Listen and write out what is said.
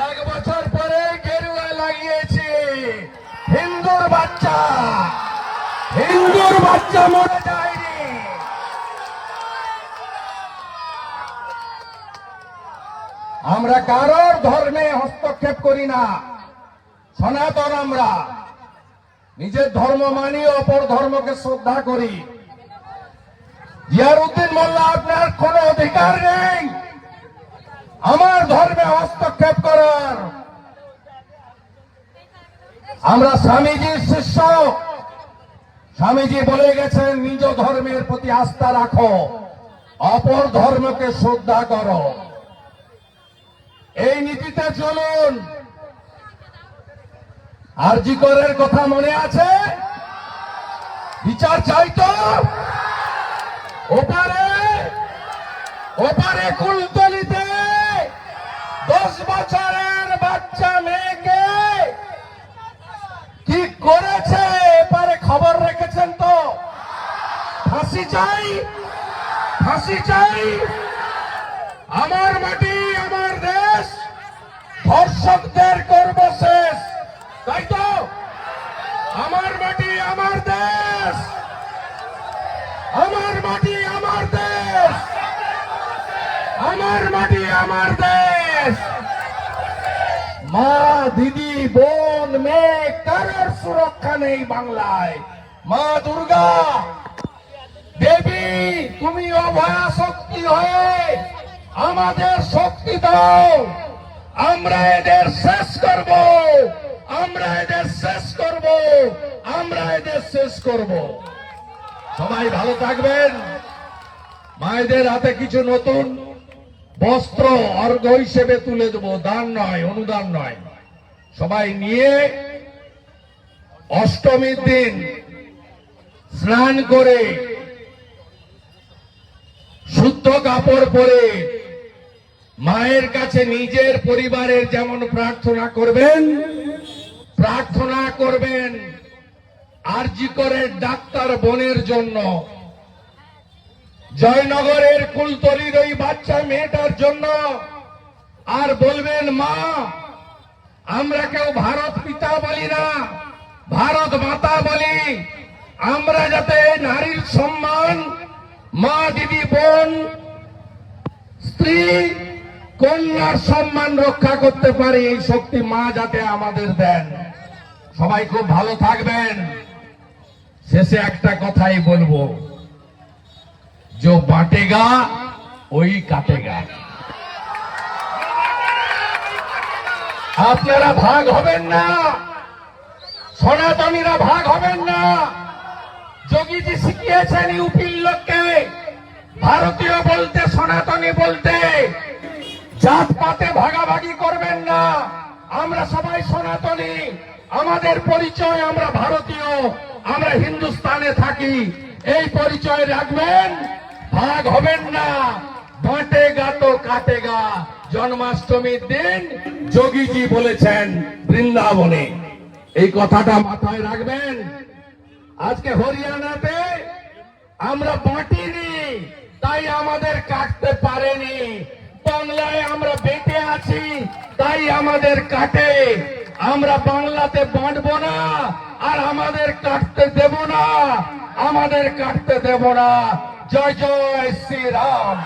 এক বছর পরে গেরুয়া লাগিয়েছে। হিন্দুর বাচ্চা মরে যায়নি। আমরা কারোর ধর্মে হস্তক্ষেপ করি না। সনাতন আমরা নিজের ধর্ম মানি, অপর ধর্মকে শ্রদ্ধা করি। জিয়ারউদ্দিন মোল্লা, আপনার কোন অধিকার নেই আমার ধর্মে হস্তক্ষেপ করার। আমরা স্বামীজির শিষ্য। স্বামীজি বলে গেছেন, নিজ ধর্মের প্রতি আস্থা রাখো, অপর ধর্মকে শ্রদ্ধা করো। এই নীতিতে চলুন। আরজি করের কথা মনে আছে? বিচার চাই তো? ওপারে কুলতলিতে 10 বছরের বাচ্চা মেয়েকে কি করেছে এপারে খবর রেখেছেন তো? ফাঁসি চাই, ফাঁসি চাই। আমার মাটি আমার দেশ, ধর্ষকদের করব শেষ, তাই তো? আমার মাটি আমার দেশ, আমার মাটি আমার দেশ, আমার মাটি আমার দেশ। মা, দিদি, বোন, মেয়ে কারোর সুরক্ষা নেই বাংলায়। মা দুর্গা দেবী, তুমি অভয়া শক্তি হয়ে আমাদের শক্তি দাও। আমরা এদের শেষ করব, আমরা এদের শেষ করব, আমরা এদের শেষ করব। সবাই ভালো থাকবেন। মায়েদের হাতে কিছু নতুন বস্ত্র অর্ঘ্য হিসেবে তুলে দেব, দান নয়, অনুদান নয়। সবাই নিয়ে অষ্টমীর দিন স্নান করে শুদ্ধ কাপড় পরে মায়ের কাছে নিজের পরিবারের যেমন প্রার্থনা করবেন আরজি করের ডাক্তার বোনের জন্য, জয়নগরের কুলতলির ওই বাচ্চা মেয়েটার জন্য। আর বলবেন, মা, আমরা কেউ ভারত পিতা বলি না, ভারত মাতা বলি। আমরা যাতে নারীর সম্মান, মা, দিদি, বোন, স্ত্রী, কন্যার সম্মান রক্ষা করতে পারি, এই শক্তি মা যাতে আমাদের দেন। সবাই খুব ভালো থাকবেন। শেষে একটা কথাই বলবো, जो बांटेगा वही काटेगा। আপনারা ভাগ হবেন না, সনাতনীরা ভাগ হবেন না। যোগীজি শিখিয়েছেন ইউপির লোককে ভারতীয় বলতে, সনাতনী বলতে। জাত পাতে ভাগাভাগি করবেন না। আমরা সবাই সনাতনী, আমাদের পরিচয় আমরা ভারতীয়, আমরা হিন্দুস্তানে থাকি, এই পরিচয় রাখবেন। ভাগ হবেন না। বাঁটেগা তো কাটেগা, জন্মাষ্টমীর দিন যোগীজি বলেছেন বৃন্দাবনে। এই কথাটা মাথায় রাখবেন। আজকে হরিয়ানাতে আমরা বাঁটিনি, তাই আমাদের কাটতে পারেনি। বাংলায় আমরা বেঁটে আছি, তাই আমাদের কাটে। আমরা বাংলাতে বাঁটবো না, আর আমাদের কাটতে দেব না, আমাদের কাটতে দেব না। জয় জয় শ্রীরাম।